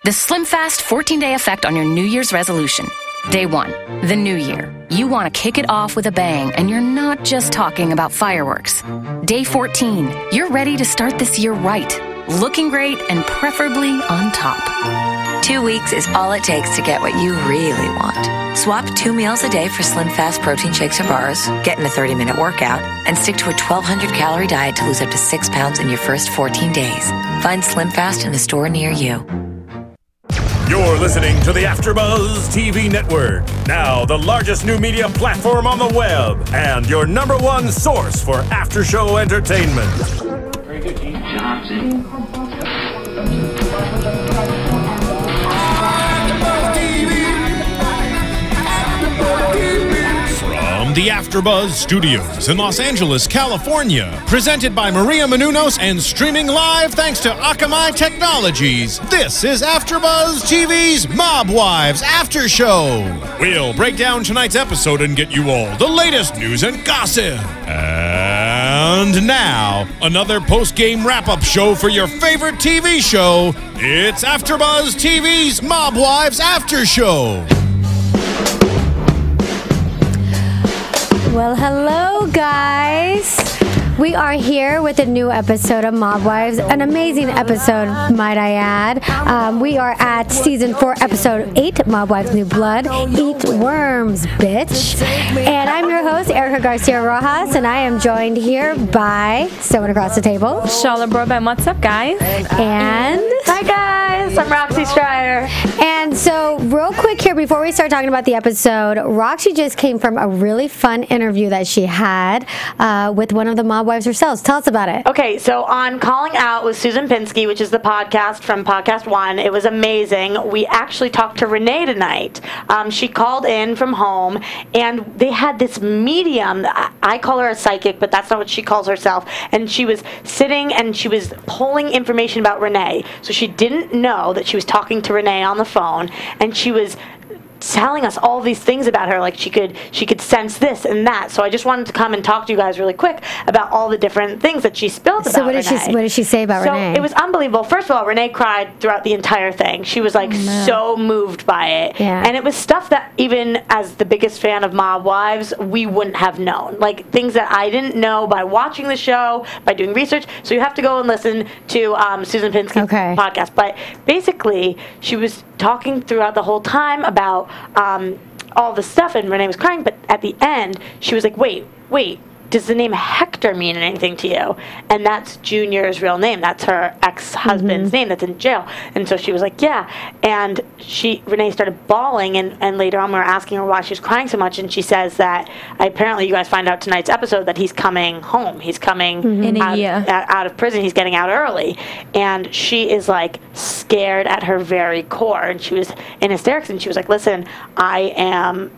The Slim Fast 14-day effect on your New Year's resolution. Day 1, the new year. You want to kick it off with a bang, and you're not just talking about fireworks. Day 14, you're ready to start this year right, looking great and preferably on top. 2 weeks is all it takes to get what you really want. Swap 2 meals a day for Slim Fast protein shakes or bars, get in a 30-minute workout, and stick to a 1,200-calorie diet to lose up to 6 pounds in your first 14 days. Find Slim Fast in the store near you. You're listening to the AFTERBUZZ TV Network, now the largest new media platform on the web, and your #1 source for after-show entertainment. Very good, Keith Johnson. From the AFTERBUZZ Studios in Los Angeles, California, presented by Maria Menounos and streaming live thanks to Akamai Technologies, this is AFTERBUZZ TV's Mob Wives After Show. We'll break down tonight's episode and get you all the latest news and gossip. And now, another post-game wrap-up show for your favorite TV show. It's AFTERBUZZ TV's Mob Wives After Show. Well, hello, guys. We are here with a new episode of Mob Wives, an amazing episode, might I add. We are at Season 4, Episode 8, Mob Wives New Blood, Eat Worms, Bitch. And I'm your host, Erika Garcia Rojas, and I am joined here by someone across the table. Charlotte Broadbent, what's up, guys? And... Hi, guys. I'm Roxy Striar. And so, real quick here, before we start talking about the episode, Roxy just came from a really fun interview that she had with one of the Mob Wives herself. Tell us about it. Okay, so on Calling Out with Susan Pinsky, which is the podcast from Podcast One, it was amazing. We actually talked to Renee tonight. She called in from home, and they had this medium. I call her a psychic, but that's not what she calls herself. And she was sitting and she was pulling information about Renee. So she didn't know that she was talking to Renee on the phone, and she was telling us all these things about her, like she could sense this and that. So I just wanted to come and talk to you guys really quick about all the different things that she spilled about Renee. So what did she say about Renee? So it was unbelievable. First of all, Renee cried throughout the entire thing. She was like so moved by it. Yeah. And it was stuff that even as the biggest fan of Mob Wives, we wouldn't have known. Like things that I didn't know by watching the show, by doing research. So you have to go and listen to Susan Pinsky's podcast. But basically, she was talking throughout the whole time about all the stuff, and Renee was crying, but at the end, she was like, wait, does the name Hector mean anything to you? And that's Junior's real name. That's her ex-husband's name that's in jail. And so she was like, yeah. And Renee started bawling, and later on we were asking her why she was crying so much, and she says that apparently you guys find out tonight's episode that he's coming home. He's coming in a year out of prison. He's getting out early. And she is like scared at her very core. And she was in hysterics, and she was like, listen, I am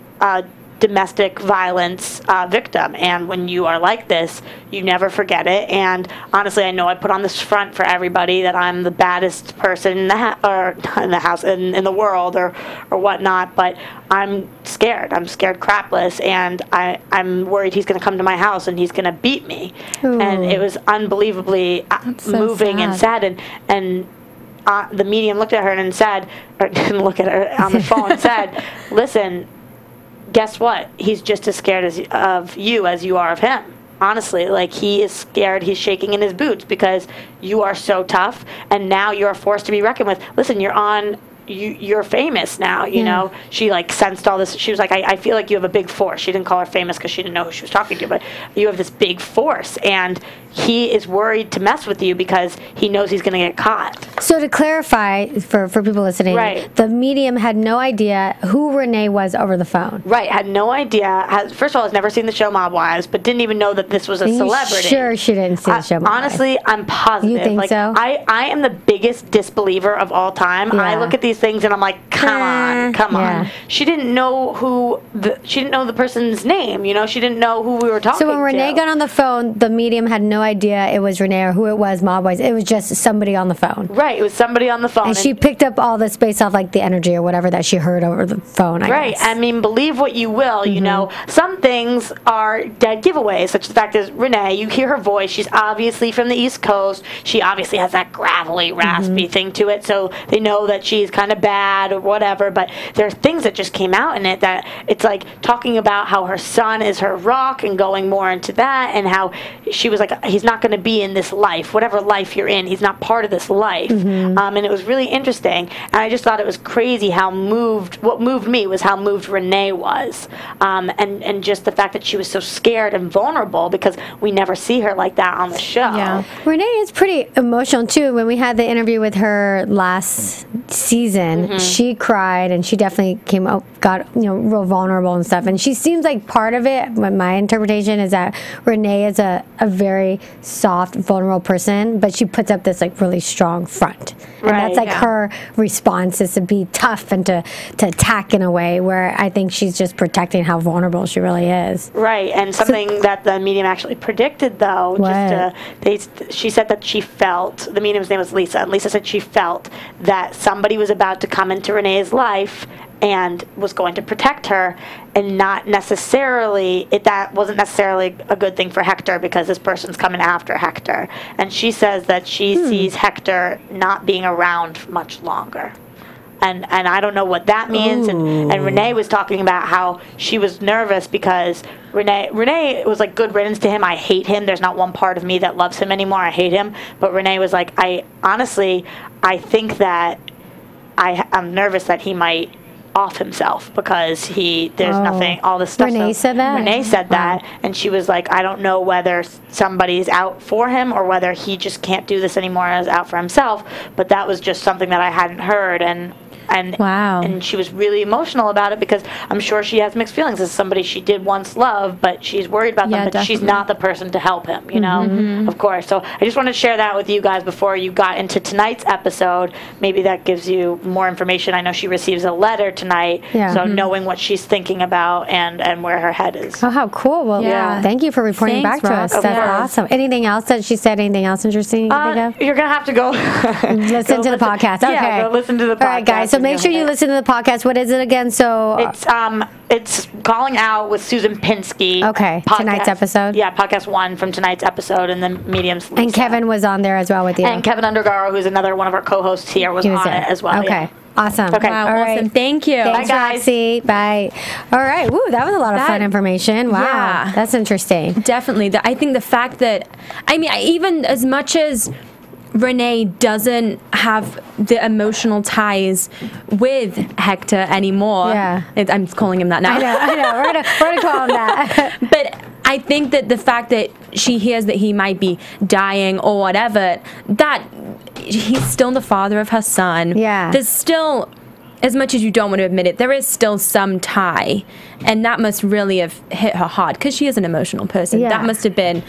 domestic violence victim, and when you are like this, you never forget it. And honestly, I know I put on this front for everybody that I'm the baddest person in the house, in the world, or whatnot. But I'm scared. I'm scared crapless, and I'm worried he's going to come to my house and he's going to beat me. Ooh. And it was unbelievably moving and sad. And the medium looked at her and said, or didn't look at her on the phone, and said, listen, guess what? He's just as scared of you as you are of him. Honestly, like, he is scared. He's shaking in his boots because you are so tough, and now you're a force to be reckoned with. Listen, you're famous now, you know. She like sensed all this. She was like, I feel like you have a big force. She didn't call her famous because she didn't know who she was talking to, but you have this big force, and he is worried to mess with you because he knows he's going to get caught. So to clarify for people listening, the medium had no idea who Renee was over the phone. Right, had no idea. First of all, has never seen the show Mob Wives, but didn't even know that this was a celebrity. Sure, she didn't see the show Mob Honestly, Wives. I'm positive. You think so? I am the biggest disbeliever of all time. Yeah. I look at these things, and I'm like, come on. She didn't know she didn't know the person's name. You know, she didn't know who we were talking to. So when Renee got on the phone, the medium had no idea it was Renee or who it was, Mob Wives. It was just somebody on the phone. Right, it was somebody on the phone. And she picked up all this based off like the energy or whatever that she heard over the phone, I guess. I mean, believe what you will, you know. Some things are dead giveaways, such as the fact is Renee, you hear her voice, she's obviously from the East Coast. She obviously has that gravelly, raspy thing to it, so they know that she's kind of bad or whatever, but there are things that just came out in it that it's like talking about how her son is her rock and going more into that, and how she was like, he's not going to be in this life, whatever life you're in, he's not part of this life. And it was really interesting, and I just thought it was crazy how what moved me was how moved Renee was, and just the fact that she was so scared and vulnerable, because we never see her like that on the show. Yeah. Renee is pretty emotional too. When we had the interview with her last season, she cried, and she definitely came up, got real vulnerable and stuff. And she seems like part of it. My interpretation is that Renee is a very soft, vulnerable person, but she puts up this like really strong front, and that's like her response is to be tough and to attack in a way where I think she's just protecting how vulnerable she really is. Right, and something that the medium actually predicted, though, she said that she felt, the medium's name was Lisa, and Lisa said she felt that somebody was about to come into Renee's life and was going to protect her, and not necessarily, that wasn't necessarily a good thing for Hector, because this person's coming after Hector. And she says that she sees Hector not being around much longer. And I don't know what that means. And Renee was talking about how she was nervous because Renee was like, good riddance to him. I hate him. There's not one part of me that loves him anymore. I hate him. But Renee was like, I think that I'm nervous that he might off himself, because there's nothing, all this stuff. Renee said that? Renee said that, and she was like, I don't know whether somebody's out for him or whether he just can't do this anymore and is out for himself, but that was just something that I hadn't heard, and she was really emotional about it, because I'm sure she has mixed feelings. As somebody she did once love, but she's worried about them, but she's not the person to help him, you know, of course. So I just wanted to share that with you guys before you got into tonight's episode. Maybe that gives you more information. I know she receives a letter tonight, so knowing what she's thinking about and where her head is. Oh, how cool. Well, thank you for reporting back to us. That's awesome. Anything else that she said? Anything else interesting you can think of? You're going to have to go listen to the podcast. Okay. Yeah, go listen to the podcast. All right, guys. So make sure you listen to the podcast. What is it again? So it's Calling Out with Susan Pinsky. Okay, podcast. Tonight's episode. Yeah, podcast 1 from tonight's episode, and the medium's Lisa. And Kevin was on there as well with you. And Kevin Undergaro, who's another one of our co-hosts here, was on it as well. Okay. Yeah. Awesome. Okay. Wow, all right. awesome. Thank you. Thanks, bye, guys. Roxy. Bye. All right. Woo, that was a lot of fun information. Wow. Yeah. That's interesting. Definitely. I think the fact that, even as much as Renee doesn't have the emotional ties with Hector anymore. Yeah. I'm calling him that now. I know. We're gonna call him that. But I think that the fact that she hears that he might be dying or whatever, that he's still the father of her son. Yeah. There's still, as much as you don't want to admit it, there is still some tie. And that must really have hit her hard, because she is an emotional person. Yeah. That must have been...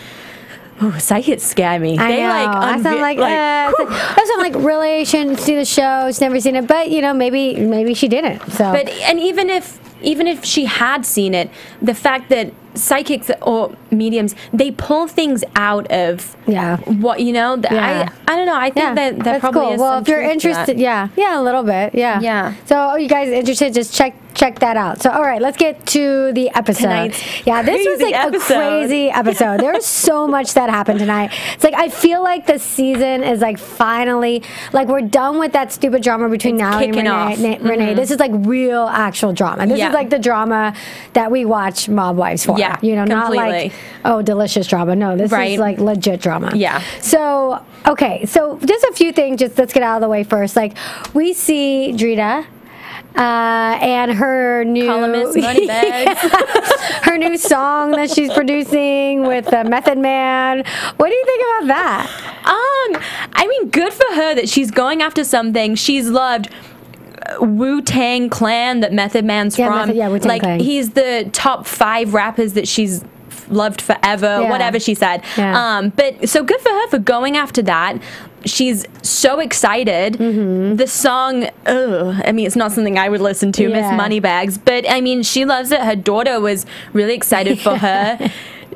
Oh, psychics scare me. I know. I sound like really shouldn't see the show. She's never seen it, but maybe she didn't. So, and even if she had seen it, the fact that psychics or mediums, they pull things out of what I don't know. I think that probably cool. is. Well, if you're interested, a little bit, yeah. So, are you guys interested? Just check that out. So, all right, let's get to the episode. This was like a crazy episode. There was so much that happened tonight. It's like I feel like the season is like finally like we're done with that stupid drama between Natalie and Renee. This is like real, actual drama. This is like the drama that we watch Mob Wives for. Yeah, not like delicious drama. No, this is like legit drama. Yeah. So okay, so just a few things. Just let's get out of the way first. Like we see Drita. And her new her new song that she's producing with Method Man. What do you think about that? Good for her that she's going after something she's loved. Wu-Tang Clan that Method Man's from. Wu-Tang Clan. He's the top 5 rappers that she's loved forever, whatever she said. But so good for her for going after that. she's so excited. The song, I mean, it's not something I would listen to, Miss Moneybags, but I mean, she loves it. Her daughter was really excited for her.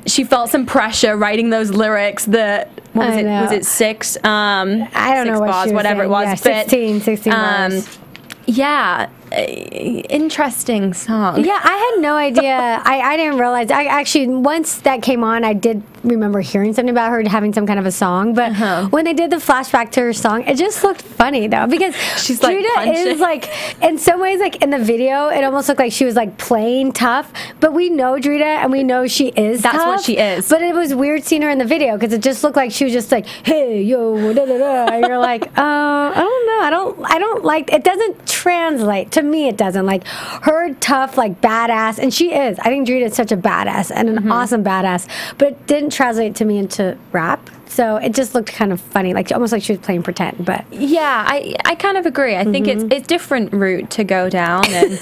She felt some pressure writing those lyrics. What was it? Was it 6? I don't know what bars, she was whatever saying. it was. Yeah, 16 bars. Yeah, interesting song. Yeah, I had no idea. I didn't realize. I actually, once that came on, I did remember hearing something about her having some kind of a song. But when they did the flashback to her song, it just looked funny though, because she's like Drita is like, in some ways, like in the video, it almost looked like she was like playing tough. But we know Drita, and we know she is. That's tough, what she is. But it was weird seeing her in the video because it just looked like she was just like, hey, yo, da da da. And you're like, I don't know. I don't like. It doesn't translate to me. It doesn't, like, her tough, like, badass, and she is. I think Drita is such a badass and an awesome badass, but it didn't translate to me into rap. So it just looked kind of funny, like almost like she was playing pretend. But yeah, I kind of agree. I think it's different route to go down. And,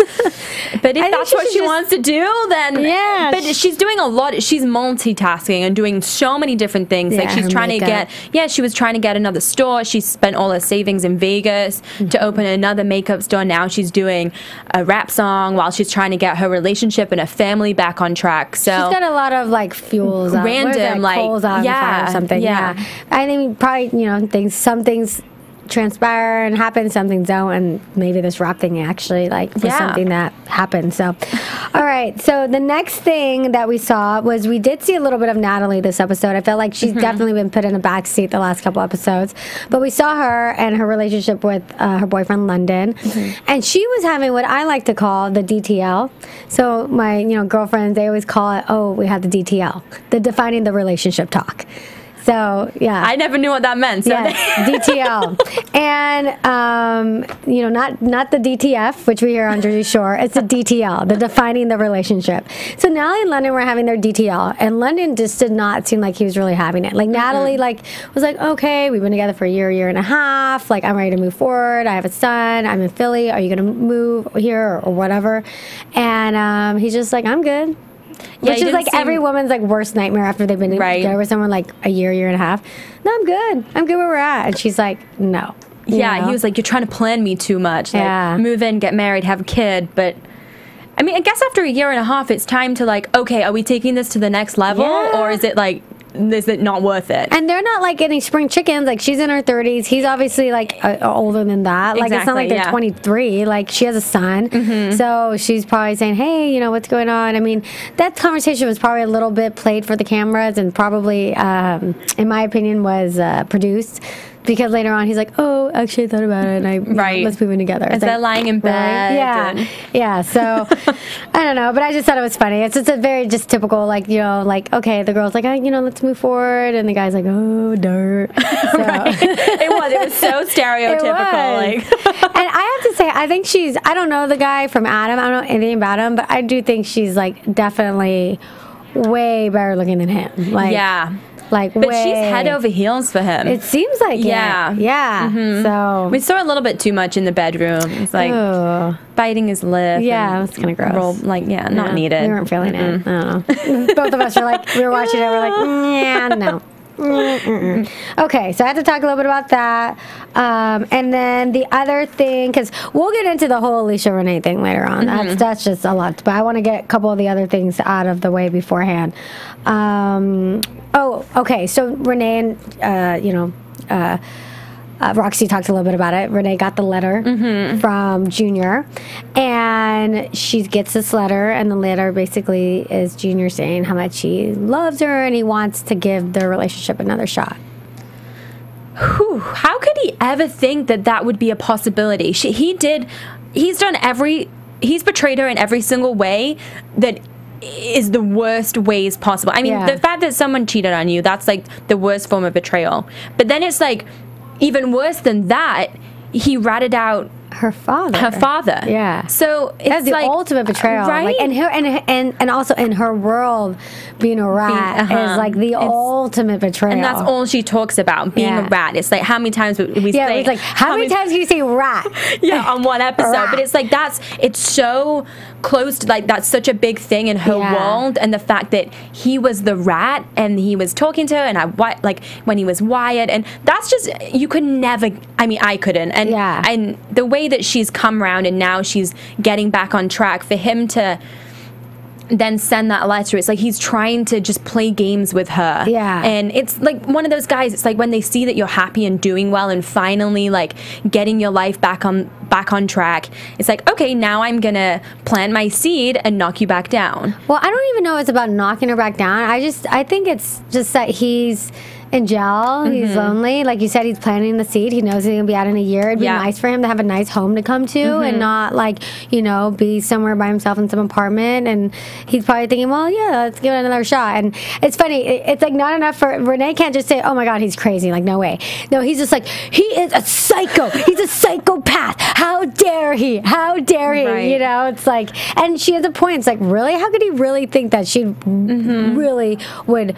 but if that's what she wants to do, then yeah. But she's doing a lot. She's multitasking and doing so many different things. Yeah, like she's trying to get. Yeah, she was trying to get another store. She spent all her savings in Vegas to open another makeup store. Now she's doing a rap song while she's trying to get her relationship and her family back on track. So she's got a lot of like fuels, random, like coals out yeah, or something. Yeah. I think probably, you know, some things transpire and happen, some things don't, and maybe this rap thing actually like was something that happened. So all right, so the next thing that we saw was, we did see a little bit of Natalie this episode. I felt like she's definitely been put in a back seat the last couple episodes, but we saw her and her relationship with her boyfriend London, and she was having what I like to call the DTL. So my girlfriends, they always call it, oh, we had the DTL, the defining the relationship talk. So yeah, I never knew what that meant. So yes, DTL, and not the DTF, which we hear on Jersey Shore. It's the DTL, the defining the relationship. So Natalie and London were having their DTL, and London just did not seem like he was really having it. Like Natalie, was like, okay, we've been together for a year and a half. Like, I'm ready to move forward. I have a son. I'm in Philly. Are you gonna move here or whatever? And he's just like, I'm good. Yeah, which is like every woman's like worst nightmare after they've been together with someone like a year and a half. No, I'm good where we're at. And she's like, no. Yeah, he was like, you're trying to plan me too much. Like, move in, get married, have a kid. But I mean, I guess after a year and a half, it's time to like, okay, are we taking this to the next level, or is it not worth it? And they're not like any spring chickens. Like, she's in her 30s. He's obviously like older than that. Like, it's not like they're 23. Like, she has a son. So she's probably saying, hey, what's going on? I mean, that conversation was probably a little bit played for the cameras, and probably, in my opinion, was produced. Because later on, he's like, oh, actually, I thought about it, and let's move in together. As they're lying in bed. Yeah. Yeah, so, I don't know, but I just thought it was funny. It's just a very just typical, like, okay, the girl's like, let's move forward, and the guy's like, oh, dirt. So. It was so stereotypical. And I have to say, I think I don't know the guy from Adam, I don't know anything about him, but I do think she's, like, definitely way better looking than him. Like, yeah. But she's head over heels for him. It seems like Yeah. So we saw a little bit too much in the bedroom. It's like biting his lip. Yeah, it's kind of gross. Not needed. We weren't feeling it. I don't know. Both of us were like, we were watching it. We're like, yeah, no. Okay, so I have to talk a little bit about that, and then the other thing, because we'll get into the whole Alicia Renee thing later on. That's just a lot, but I want to get a couple of the other things out of the way beforehand. Okay, so Renee and Roxy talked a little bit about it. Renee got the letter from Junior, and she gets this letter, and the letter basically is Junior saying how much he loves her and he wants to give their relationship another shot. How could he ever think that would be a possibility? He's betrayed her in every single way that is the worst ways possible. I mean, the fact that someone cheated on you, that's like the worst form of betrayal. But then it's like, even worse than that, he ratted out her father. Her father. Yeah. So it's that's the ultimate betrayal, right? Like, and also in her world, being a rat is like the ultimate betrayal. And that's all she talks about, being a rat. It's like, how many times we say... it's like, how many times do you say rat? On one episode. Rat. But it's like, it's so close to, like, that's such a big thing in her world. And the fact that he was the rat and he was talking to her, and when he was wired, and that's just, you could never, I mean, I couldn't. And the way that she's come around and now she's getting back on track, for him to then send that letter, it's like he's trying to just play games with her. And it's like one of those guys, it's like when they see that you're happy and doing well and finally like getting your life back on track, it's like, okay, now I'm gonna plant my seed and knock you back down. Well, I don't even know it's about knocking her back down. I think it's just that he's in jail. He's lonely. Like you said, he's planting the seed. He knows he's going to be out in a year. It'd be nice for him to have a nice home to come to and not, like, be somewhere by himself in some apartment. And he's probably thinking, well, yeah, let's give it another shot. And it's funny. It's like not enough for Renee can't just say, oh my God, he's crazy. Like, no way. No, he's just like, he is a psycho. He's a psychopath. How dare he? How dare he? Right. It's like, and she has a point. It's like, really? How could he really think that she really would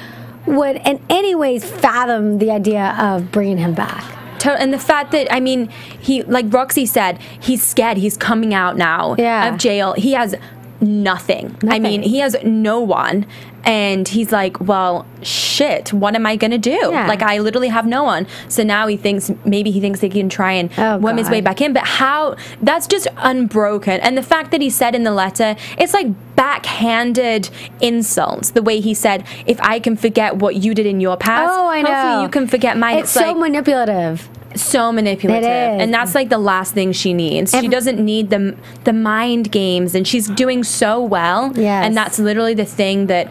in any ways fathom the idea of bringing him back? And the fact that, I mean, he, like Roxy said, he's scared. He's coming out now of jail. He has nothing. I mean, he has no one. And he's like, well, shit, what am I going to do? Like, I literally have no one. So now maybe he thinks he can try and worm his way back in. But how? That's just unbroken. And the fact that he said in the letter, it's like backhanded insults. The way he said, if I can forget what you did in your past, I know. hopefully you can forget mine. It's so manipulative. So manipulative. It is. And that's like the last thing she needs. She doesn't need the mind games, and she's doing so well. And that's literally the thing that,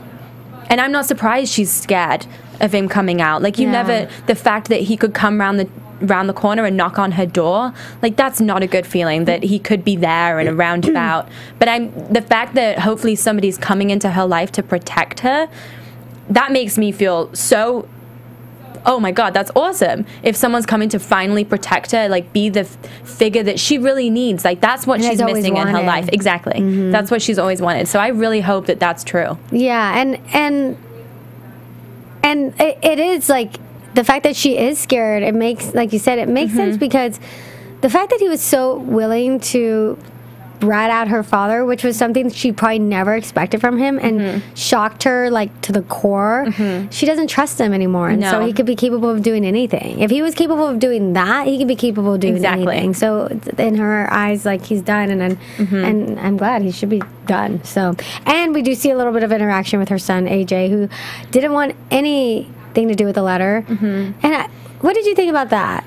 and I'm not surprised she's scared of him coming out. Like, the fact that he could come around the corner and knock on her door, like, that's not a good feeling, that he could be there and around about. But the fact that hopefully somebody's coming into her life to protect her, that makes me feel so, oh my God, that's awesome. If someone's coming to finally protect her, like, be the figure that she really needs, like, that's what she's missing in her life. Exactly. That's what she's always wanted. So I really hope that that's true. Yeah, and it is, like, the fact that she is scared, it makes, like you said, it makes sense, because the fact that he was so willing to rat out her father, which was something she probably never expected from him, and shocked her, like, to the core. She doesn't trust him anymore, and so he could be capable of doing anything. If he was capable of doing that, he could be capable of doing anything. So in her eyes, like, he's done, and I'm glad he should be done. So, and we do see a little bit of interaction with her son AJ, who didn't want anything to do with the letter. And what did you think about that?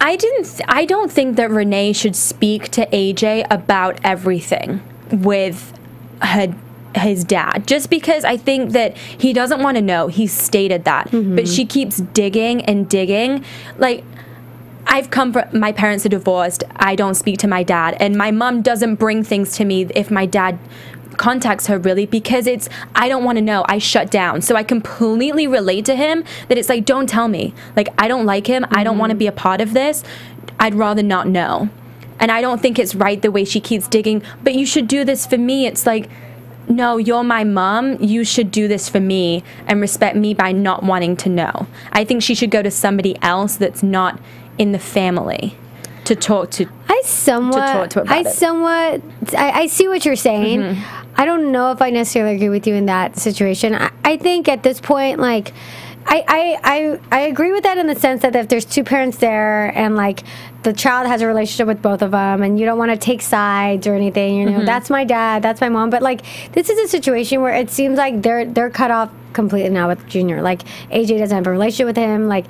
I don't think that Renee should speak to AJ about everything with his dad, just because I think that he doesn't want to know. He's stated that. But she keeps digging and digging. Like, I've come from, my parents are divorced. I don't speak to my dad, and my mom doesn't bring things to me if my dad contacts her, really, because I don't want to know. I shut down. So I completely relate to him, that it's like, don't tell me. Like, I don't like him. I don't want to be a part of this. I'd rather not know. And I don't think it's right the way she keeps digging, but you should do this for me. It's like, no, you're my mom. You should do this for me and respect me by not wanting to know. I think she should go to somebody else that's not in the family to talk to. I see what you're saying. I don't know if I necessarily agree with you in that situation. I think at this point, like, I agree with that in the sense that if there's two parents there and, like, the child has a relationship with both of them and you don't want to take sides or anything, you know, that's my dad, that's my mom. But, like, this is a situation where it seems like they're cut off completely now with Junior. Like, AJ doesn't have a relationship with him. Like,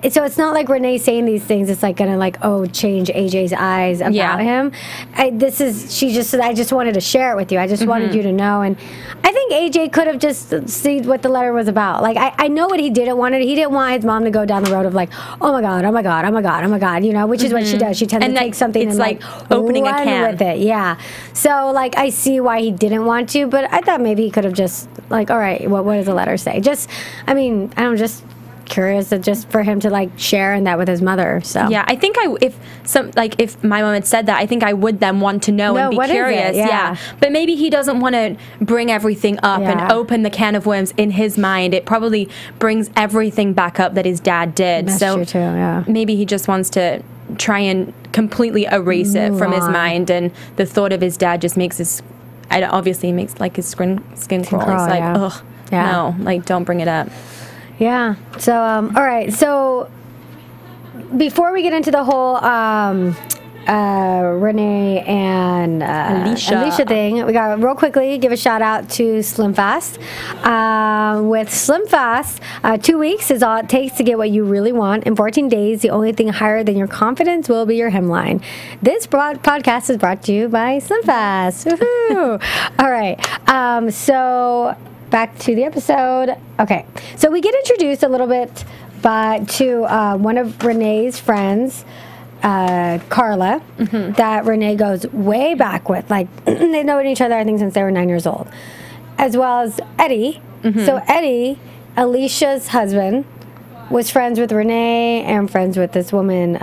so it's not like Renee saying these things. It's like gonna, like, change AJ's eyes about him. I just wanted to share it with you. I just wanted you to know. And I think AJ could have just seen what the letter was about. Like, I know what he didn't want. He didn't want his mom to go down the road of, like, oh my God, oh my God, oh my God, oh my God, you know, which is what she does. She tends to take something and, like, opening run a can with it. Yeah. So, like, I see why he didn't want to, but I thought maybe he could have just, like, all right, what does the letter say? Just, I mean, I don't just curious just for him to like share in that with his mother. So yeah, I think if my mom had said that, I think I would then want to know and be curious. Yeah, but maybe he doesn't want to bring everything up and open the can of worms in his mind. It probably brings everything back up that his dad did. That's true too, yeah. Maybe he just wants to try and completely erase it from his mind, and the thought of his dad just makes his like his skin crawl. It's like, ugh, no, like don't bring it up. Yeah. So, all right. So, before we get into the whole Renee and Alicia thing, we got real quickly give a shout out to Slim Fast. With Slim Fast, 2 weeks is all it takes to get what you really want. In 14 days, the only thing higher than your confidence will be your hemline. This podcast is brought to you by Slim Fast. Woohoo! All right. So back to the episode. Okay. So we get introduced a little bit to one of Renee's friends, Carla, that Renee goes way back with. Like, they've known each other, I think, since they were 9 years old. As well as Eddie. So Eddie, Alicia's husband, was friends with Renee and friends with this woman,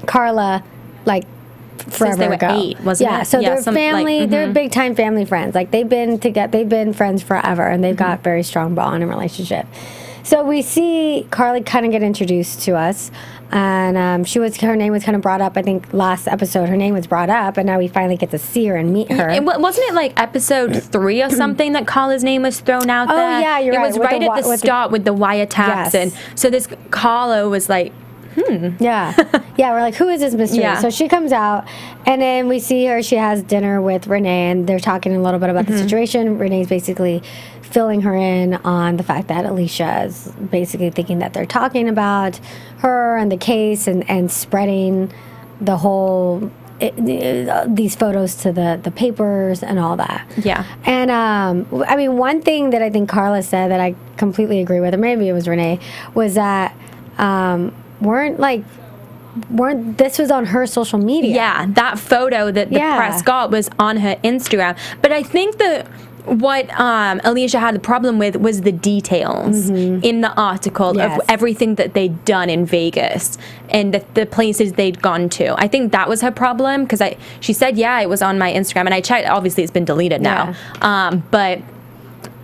Carla, like, forever they were ago. 8, wasn't it? So they're family. They're big time family friends. Like they've been friends forever, and they've got very strong bond and relationship. So we see Carly kind of get introduced to us, and her name was kind of brought up. I think last episode her name was brought up, and now we finally get to see her and meet her. Wasn't it like episode 3 or something that Carla's name was thrown out there? Oh yeah, you're right. It was right at the start with the wiretaps, and so this Carla was like, Yeah, we're like, who is this mystery? Yeah. So she comes out, and then we see her. She has dinner with Renee, and they're talking a little bit about the situation. Renee's basically filling her in on the fact that Alicia is basically thinking that they're talking about her and the case and spreading the whole these photos to the papers and all that. Yeah. And I mean, one thing that I think Carla said that I completely agree with, or maybe it was Renee, was that this was on her social media. Yeah, that photo that the press got was on her Instagram. But I think what Alicia had the problem with was the details in the article of everything that they'd done in Vegas and the places they'd gone to. I think that was her problem, because she said, it was on my Instagram, and I checked. Obviously, it's been deleted now. But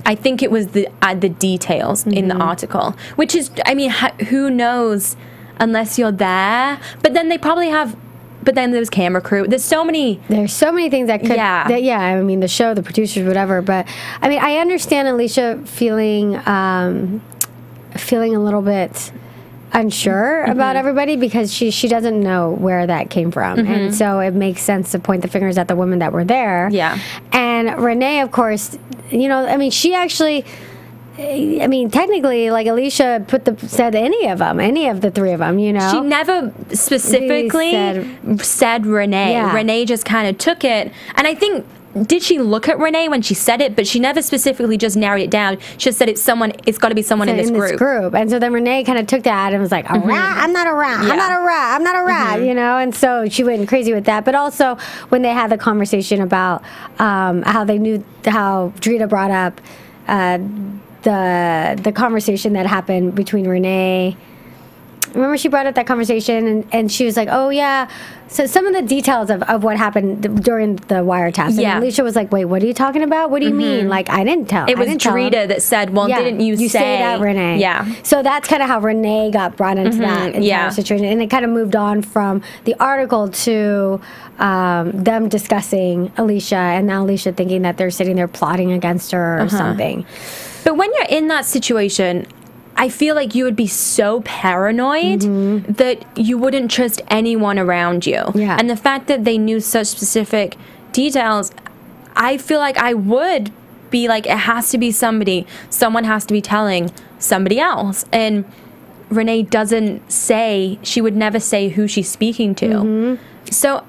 I think it was the details in the article, which is, I mean, who knows unless you're there. But then they probably have. But then there's camera crew. There's so many things that could. I mean, the show, the producers, whatever. But I mean, I understand Alicia feeling a little bit unsure about everybody, because she doesn't know where that came from, and so it makes sense to point the fingers at the women that were there. Yeah. And Renee, of course, I mean, she actually. I mean, technically, like, Alicia said any of the 3 of them, She never specifically said Renee. Yeah. Renee just kind of took it. And I think, did she look at Renee when she said it? But she never specifically just narrowed it down. She just said it's got to be someone in this group. And so then Renee kind of took that and was like, a rat? I'm not a rat. Yeah. I'm not a rat. I'm not a rat, And so she went crazy with that. But also, when they had the conversation about how Drita brought up the conversation that happened between Renee. Remember, she brought up that conversation, and she was like, oh, yeah. So some of the details of what happened during the wiretaps. And Alicia was like, wait, what are you talking about? What do you mean? Like, I didn't tell. It was Drita that said, well, didn't you say that, Renee? Yeah. So that's kind of how Renee got brought into that entire situation. And it kind of moved on from the article to them discussing Alicia, and now Alicia thinking that they're sitting there plotting against her or something. But when you're in that situation, I feel like you would be so paranoid that you wouldn't trust anyone around you. Yeah. And the fact that they knew such specific details, I feel like I would be like, it has to be somebody. Someone has to be telling somebody else. And Renee doesn't say, she would never say who she's speaking to. So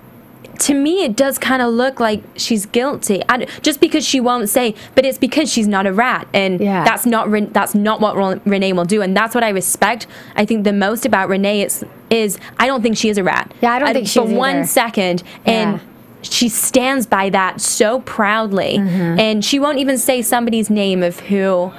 to me, it does kind of look like she's guilty. Just because she won't say, but it's because she's not a rat, and that's not what Renee will do, and that's what I respect. I think the most about Renee is I don't think she is a rat. Yeah, I don't think she is for 1 second, and she stands by that so proudly, and she won't even say somebody's name of who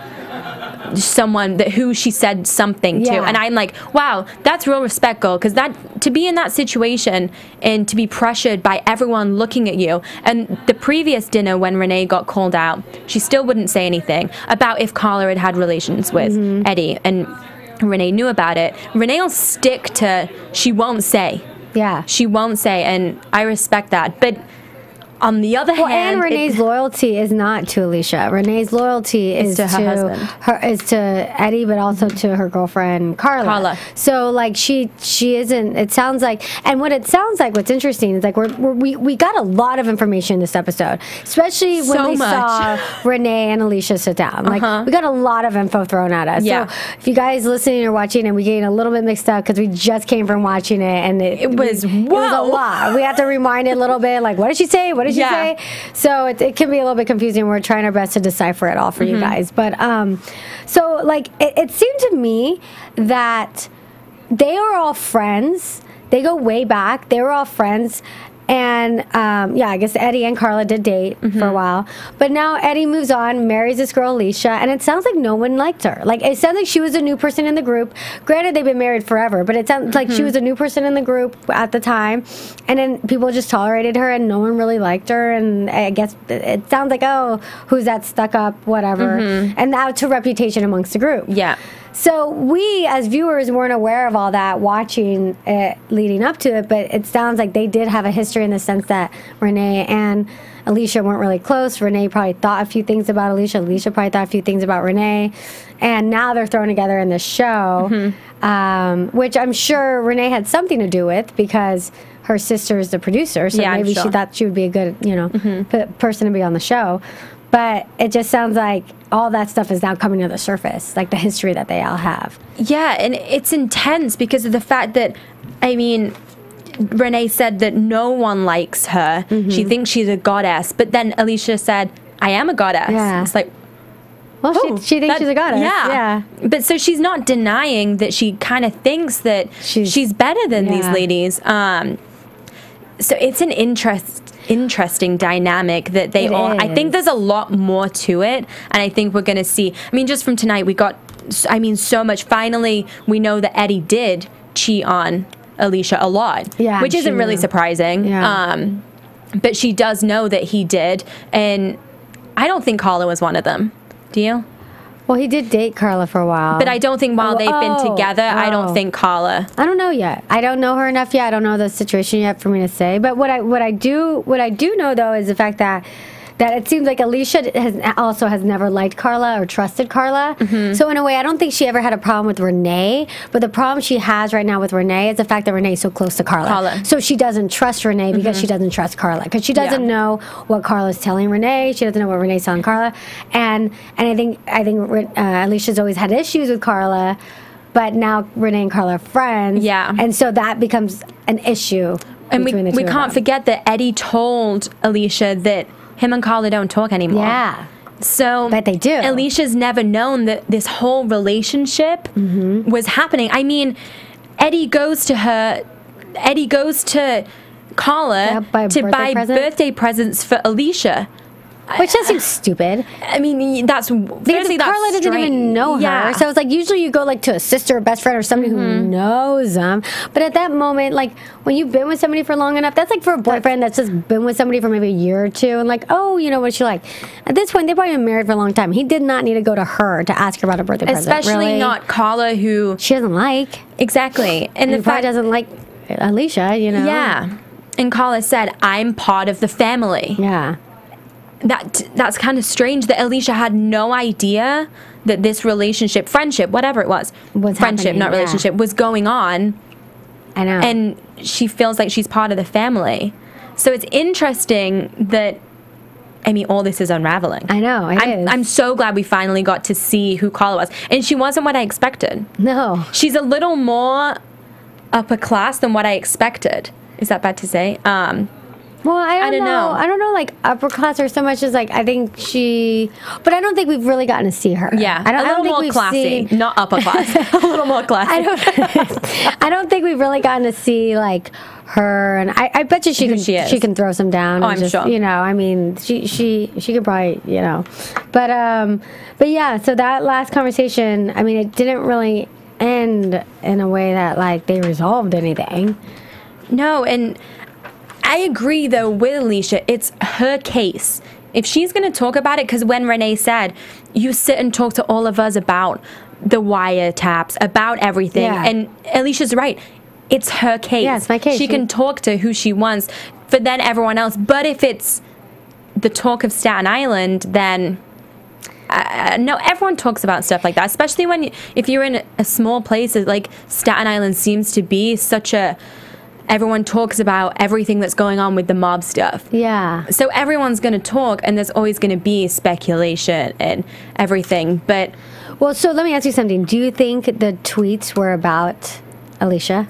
someone who she said something to. And I'm like, wow, that's real respect, girl, because to be in that situation and to be pressured by everyone looking at you. And the previous dinner when Renee got called out, she still wouldn't say anything about if Carla had relations with Eddie, and Renee knew about it. Renee will stick to, she won't say. Yeah. She won't say, and I respect that. But on the other hand, and Renee's loyalty is not to Alicia. Renee's loyalty is to her husband. Is to Eddie, but also to her girlfriend Carla. So like she isn't. It sounds like, and what it sounds like, what's interesting is like we got a lot of information in this episode, especially when we saw Renee and Alicia sit down. Like we got a lot of info thrown at us. Yeah. So if you guys listening or watching, and we getting a little bit mixed up because we just came from watching it, and it was a lot. We have to rewind it a little bit. Like, what did she say? What did she say? So it can be a little bit confusing. We're trying our best to decipher it all for you guys. But so like it seemed to me that they are all friends. They go way back. They were all friends. And, I guess Eddie and Carla did date for a while. But now Eddie moves on, marries this girl, Alicia, and it sounds like no one liked her. Like, it sounds like she was a new person in the group. Granted, they've been married forever, but it sounds like she was a new person in the group at the time. And then people just tolerated her, and no one really liked her. And I guess it sounds like, oh, who's that stuck-up, whatever. And that's her reputation amongst the group. Yeah. So we, as viewers, weren't aware of all that watching it leading up to it, but it sounds like they did have a history in the sense that Renee and Alicia weren't really close. Renee probably thought a few things about Alicia. Alicia probably thought a few things about Renee. And now they're thrown together in this show, which I'm sure Renee had something to do with because her sister is the producer, so maybe she thought she would be a good, person to be on the show. But it just sounds like all that stuff is now coming to the surface, like the history that they all have. Yeah, and it's intense because of the fact that, I mean, Renee said that no one likes her. She thinks she's a goddess. But then Alicia said, I am a goddess. Yeah. It's like, well, she thinks she's a goddess. Yeah. But so she's not denying that she kind of thinks that she's better than these ladies. So it's an interesting dynamic that they all... I think there's a lot more to it, and I think we're going to see... I mean, just from tonight, we got, so much. Finally, we know that Eddie did cheat on Alicia a lot, which isn't really surprising. Yeah. But she does know that he did, and I don't think Carla was one of them. Do you? Well, he did date Carla for a while. But I don't think while they've been together, I don't think Carla... I don't know yet. I don't know her enough yet. I don't know the situation yet for me to say. But what I do know, though, is the fact that it seems like Alicia has never liked Carla or trusted Carla. So in a way, I don't think she ever had a problem with Renee. But the problem she has right now with Renee is the fact that Renee is so close to Carla. So she doesn't trust Renee because she doesn't trust Carla. Because she doesn't know what Carla's telling Renee. She doesn't know what Renee's telling Carla. And I think Alicia's always had issues with Carla. But now Renee and Carla are friends. Yeah. And so that becomes an issue. And we can't forget that Eddie told Alicia that him and Carla don't talk anymore. Yeah. So but they do. Alicia's never known that this whole relationship was happening. I mean, Eddie goes to Carla to buy birthday presents for Alicia. Which just seems stupid. I mean, that's... Because Carla doesn't even know her. So it's like, usually you go like to a sister or best friend or somebody who knows them. But at that moment, like, when you've been with somebody for long enough, that's like for a boyfriend that's just been with somebody for maybe a year or two, and like, oh, you know what she like. At this point, they've probably been married for a long time. He did not need to go to her to ask her about a birthday present. Especially not Carla, who... She doesn't like. Exactly. And the fact doesn't like Alicia, you know. Yeah. And Carla said, I'm part of the family. Yeah. That's kind of strange that Alicia had no idea that this relationship, friendship, whatever it was friendship, not relationship, was going on. I know. And she feels like she's part of the family. So it's interesting that, I mean, all this is unraveling. I know, it is. I'm so glad we finally got to see who Carla was. And she wasn't what I expected. No. She's a little more upper class than what I expected. Is that bad to say? Well, I don't know. I don't know, like, upper class or so much as, like, I think but I don't think we've really gotten to see her. Yeah, I don't a little think more we've classy, seen, not upper class. A little more classy. I don't think we've really gotten to see, like, her, and I bet you she can throw some down. Oh, and I'm sure. You know, I mean, she could probably, you know, but yeah. So that last conversation, I mean, it didn't really end in a way that, like, they resolved anything. No, and I agree though with Alicia. It's her case. If she's going to talk about it, because when Renee said, you sit and talk to all of us about the wiretaps, about everything, and Alicia's right. It's her case. Yeah, it's my case. She can talk to who she wants, but then everyone else. But if it's the talk of Staten Island, then no, everyone talks about stuff like that, especially if you're in a small place. Like Staten Island seems to be such a... Everyone talks about everything that's going on with the mob stuff. Yeah. So everyone's going to talk, and there's always going to be speculation and everything. But... Well, so let me ask you something. Do you think the tweets were about Alicia?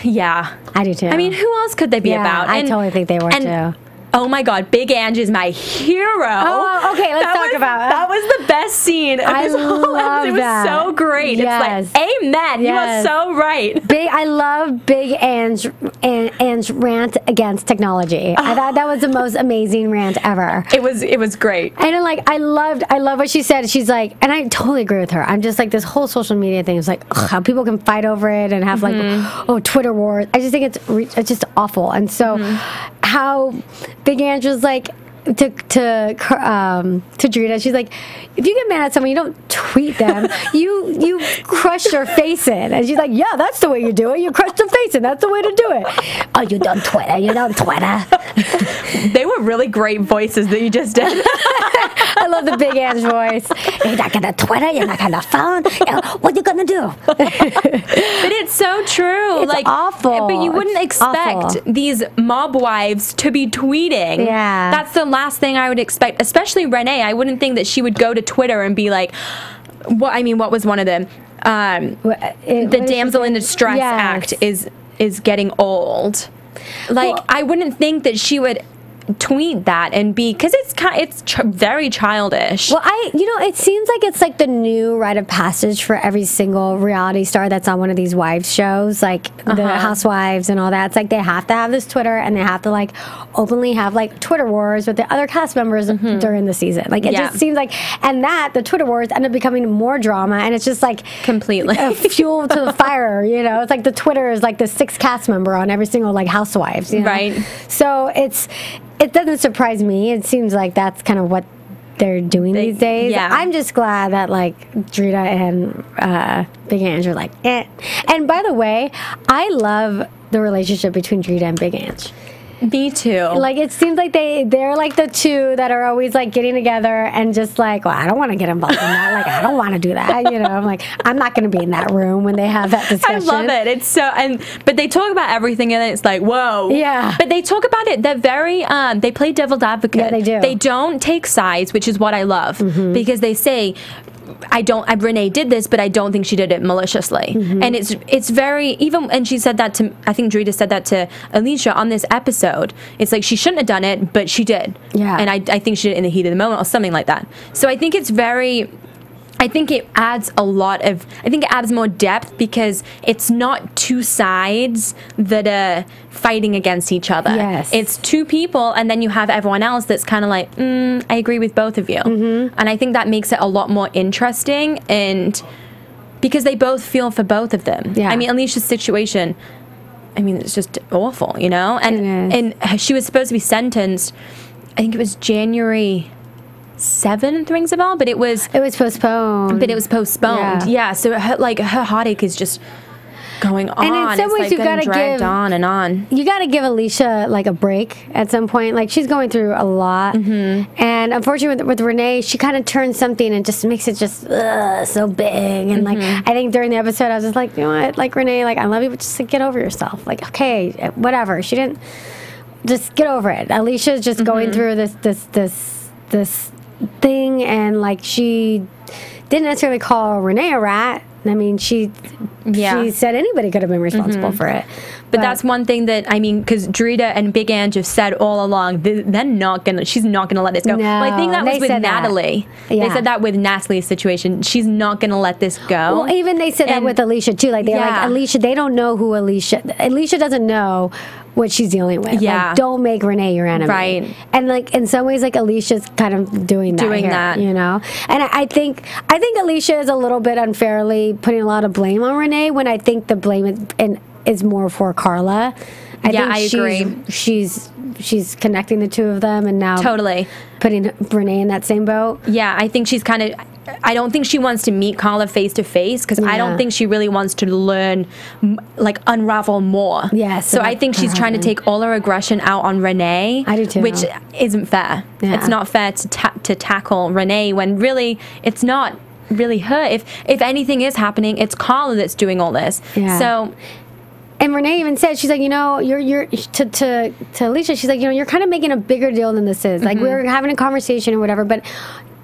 Yeah. I do too. I mean, who else could they be about? I totally think they were too. Oh my God, Big Ange is my hero. Oh, okay, let's talk about it. That was the best scene of this whole episode. It was so great. Yes. It's like, amen. Yes. You are so right. I love Big Ange rant against technology. I thought that was the most amazing rant ever. It was great. And I love what she said. She's like, and I totally agree with her. I'm just like, this whole social media thing is like, ugh, how people can fight over it and have like, Twitter wars. I just think it's just awful. And so how Big Ange was like to Drita, she's like, if you get mad at someone, you don't tweet them. you crush their face in. And she's like, yeah, that's the way you do it. You crush their face in. That's the way to do it. Oh, you don't Twitter. You don't Twitter. They were really great voices that you just did. I love the Big Ange voice. You're not gonna Twitter. You're not gonna phone. What are you gonna do? But it's so true. It's like awful. But you wouldn't expect these mob wives to be tweeting. Yeah, that's the last thing I would expect. Especially Renee. I wouldn't think that she would go to Twitter and be like, what was one of them? The damsel in distress act is getting old. Like, I wouldn't think that she would tweet that and be, because it's very childish. Well, it seems like it's like the new rite of passage for every single reality star that's on one of these wives shows, like the Housewives and all that. It's like they have to have this Twitter, and they have to like openly have like Twitter wars with the other cast members during the season. Like it just seems like, and that the Twitter wars end up becoming more drama, and it's just like completely fuel to the fire. You know, it's like the Twitter is like the sixth cast member on every single like Housewives. You know? Right. So it doesn't surprise me. It seems like that's kind of what they're doing these days. Yeah. I'm just glad that like Drita and Big Ange are like, eh. And by the way, I love the relationship between Drita and Big Ange. Me too. Like, it seems like they're like the two that are always like getting together and just like, well, I don't want to get involved in that. Like, I don't want to do that. You know, I'm like, I'm not going to be in that room when they have that discussion. I love it. It's so, but they talk about everything and it's like, whoa. Yeah. But they talk about it. They're very, they play devil's advocate. Yeah, they do. They don't take sides, which is what I love, because they say, Renee did this, but I don't think she did it maliciously. And it's very, even, and she said that to, I think Drita said that to Alicia on this episode. It's like, she shouldn't have done it, but she did. Yeah. And I think she did it in the heat of the moment or something like that. So I think it's very, I think it adds more depth because it's not two sides that are fighting against each other. Yes. It's two people, and then you have everyone else that's kind of like, I agree with both of you. And I think that makes it a lot more interesting, and because they both feel for both of them. Yeah. I mean, Alicia's situation, I mean, it's just awful, you know? And she was supposed to be sentenced, I think it was January 7th, rings a bell, but it was postponed. But it was postponed. Yeah. So her heartache is just going on. And in some ways, you gotta give on and on. You gotta give Alicia like a break at some point. Like, she's going through a lot, and unfortunately with Renee, she kind of turns something and just makes it just so big. And like, I think during the episode, I was just like, you know what, like, Renee, like, I love you, but just like, get over yourself. Like, okay, whatever. She didn't. Just get over it. Alicia's just going through this thing, and like, she didn't necessarily call Renee a rat, I mean, she said anybody could have been responsible for it. But that's one thing that, I mean, because Drita and Big Ange have said all along, she's not gonna let this go. No, well, I think that was with Natalie. Yeah. They said that with Natalie's situation. She's not gonna let this go. Well, even they said that with Alicia too. Like they're like, Alicia, they don't know who Alicia doesn't know what she's dealing with. Yeah. Like, don't make Renee your enemy. Right. And like in some ways, like Alicia's kind of doing that, you know. And I think Alicia is a little bit unfairly putting a lot of blame on Renee when I think the blame is more for Carla. I agree. She's connecting the two of them and now putting Renee in that same boat. Yeah, I think she's kind of. I don't think she wants to meet Carla face to face because I don't think she really wants to learn, like, unravel more. Yes. So I think she's trying to take all her aggression out on Renee. I do too. Which isn't fair. Yeah. It's not fair to tackle Renee when really it's not really her. If anything is happening, it's Carla that's doing all this. Yeah. So. And Renee even said, she's like, you know, you're to Alicia, she's like, you know, you're kind of making a bigger deal than this is. Like, we're having a conversation or whatever, but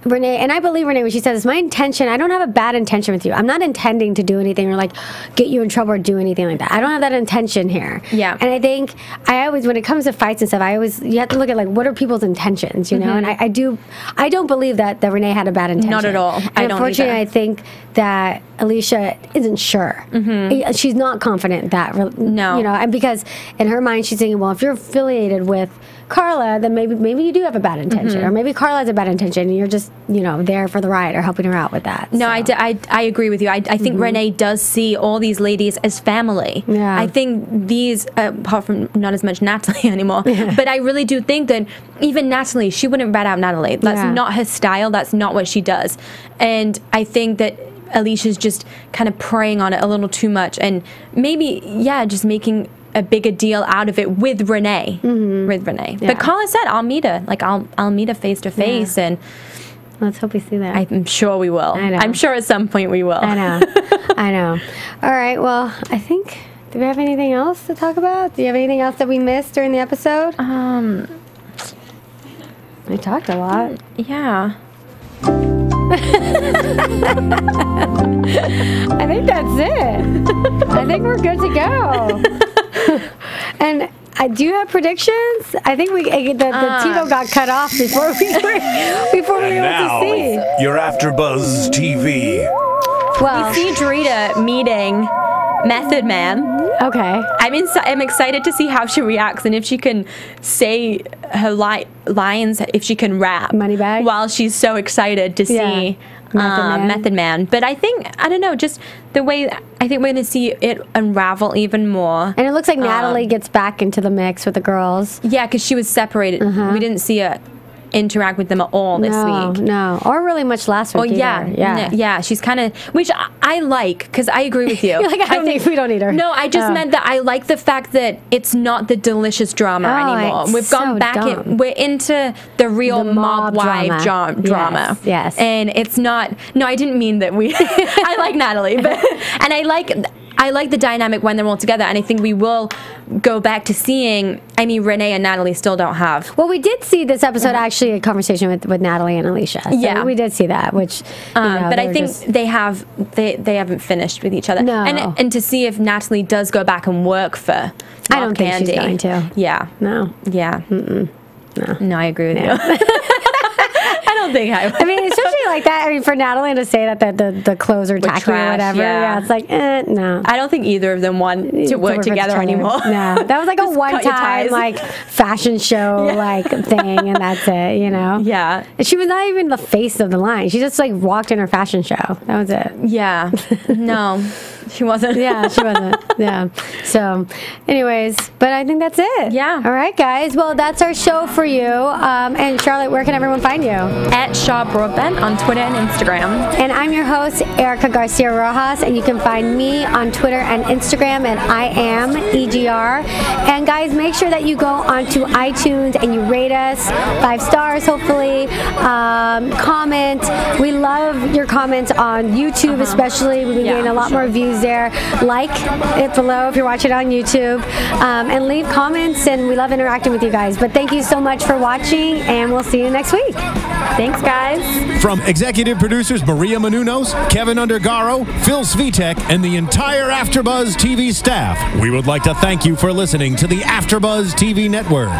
Renee, and I believe Renee when she says, my intention, I don't have a bad intention with you. I'm not intending to do anything or like get you in trouble or do anything like that. I don't have that intention here. Yeah. And I think I always, when it comes to fights and stuff, you have to look at like, what are people's intentions, you know? And I don't believe that Renee had a bad intention. Not at all. And unfortunately, I think that Alicia isn't sure. She's not confident that, you know, and because in her mind, she's thinking, well, if you're affiliated with Carla, then maybe you do have a bad intention, or maybe Carla has a bad intention, and you're just, you know, there for the ride or helping her out with that. No, so. I agree with you. I think Renee does see all these ladies as family. Yeah. I think these, apart from not as much Natalie anymore, but I really do think that even Natalie, she wouldn't rat out Natalie. That's not her style. That's not what she does. And I think that Alicia's just kind of preying on it a little too much, and maybe, just making a bigger deal out of it with Renee. With Renee. Yeah. But Carla said, I'll meet her. Like, I'll meet her face to face, and let's hope we see that. I'm sure we will. I know. I'm sure at some point we will. I know. I know. All right. Well, I think, do we have anything else to talk about? Do you have anything else that we missed during the episode? We talked a lot. Yeah. I think that's it. I think we're good to go. And do you have predictions? I think the TiVo got cut off before we were able to see. Your AfterBuzz TV. Well, we see Drita meeting Method Man. Okay. I'm excited to see how she reacts and if she can say her lines, if she can rap. Moneybag? While she's so excited to see Method Man. But I don't know, just the way, I think we're going to see it unravel even more. And it looks like Natalie gets back into the mix with the girls. Yeah, because she was separated. We didn't see her interact with them at all this week. No, or really much last week. Yeah. She's kind of, which I like, because I agree with you. You're like, we don't need her. No, I just meant that I like the fact that it's not the delicious drama anymore. We've gone back. We're into the real mob wife drama. Yes. And it's not. No, I didn't mean that we. I like Natalie, but and I like the dynamic when they're all together, and I think we will go back to seeing. I mean, Renee and Natalie still don't have. Well, we did see this episode actually a conversation with Natalie and Alicia. So we did see that, which. But I think they haven't finished with each other. No. And to see if Natalie does go back and work for. I don't think she's going to. Yeah. No. Yeah. No. No, I agree with you. I don't think I mean, especially like that. I mean, for Natalie to say that the clothes are tacky or whatever. Yeah, it's like, no. I don't think either of them want to work together anymore. No, that was like a one-time like fashion show like thing, and that's it. You know. Yeah. And she was not even the face of the line. She just like walked in her fashion show. That was it. Yeah. No, she wasn't. Yeah, she wasn't. Yeah. So, anyways, but I think that's it. Yeah. All right, guys. Well, that's our show for you. And Charlotte, where can everyone find you? At Shaw Broadbent on Twitter and Instagram. And I'm your host, Erika Garcia Rojas, and you can find me on Twitter and Instagram at IamEGR. And guys, make sure that you go onto iTunes and you rate us 5 stars, hopefully. Comment. We love your comments on YouTube, especially. We've been getting a lot more views there. Like it below if you're watching on YouTube, and leave comments, and we love interacting with you guys. But thank you so much for watching, and we'll see you next week. Thanks, guys. From executive producers Maria Menounos, Kevin Undergaro, Phil Svitek, and the entire AfterBuzz TV staff, we would like to thank you for listening to the AfterBuzz TV network.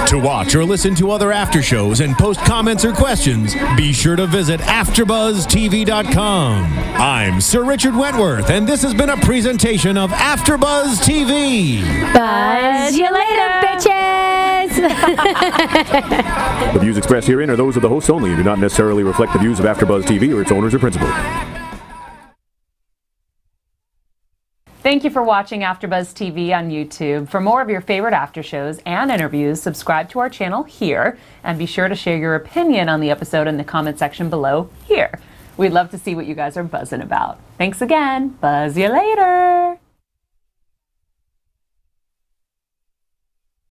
To watch or listen to other after shows and post comments or questions, be sure to visit AfterBuzzTV.com. I'm Sir Richard Wentworth, and this has been a presentation of AfterBuzz TV. Buzz you later, bitches! The views expressed herein are those of the hosts only and do not necessarily reflect the views of AfterBuzz TV or its owners or principals. Thank you for watching AfterBuzz TV on YouTube. For more of your favorite after shows and interviews, subscribe to our channel here, and be sure to share your opinion on the episode in the comment section below here. We'd love to see what you guys are buzzing about. Thanks again. Buzz you later.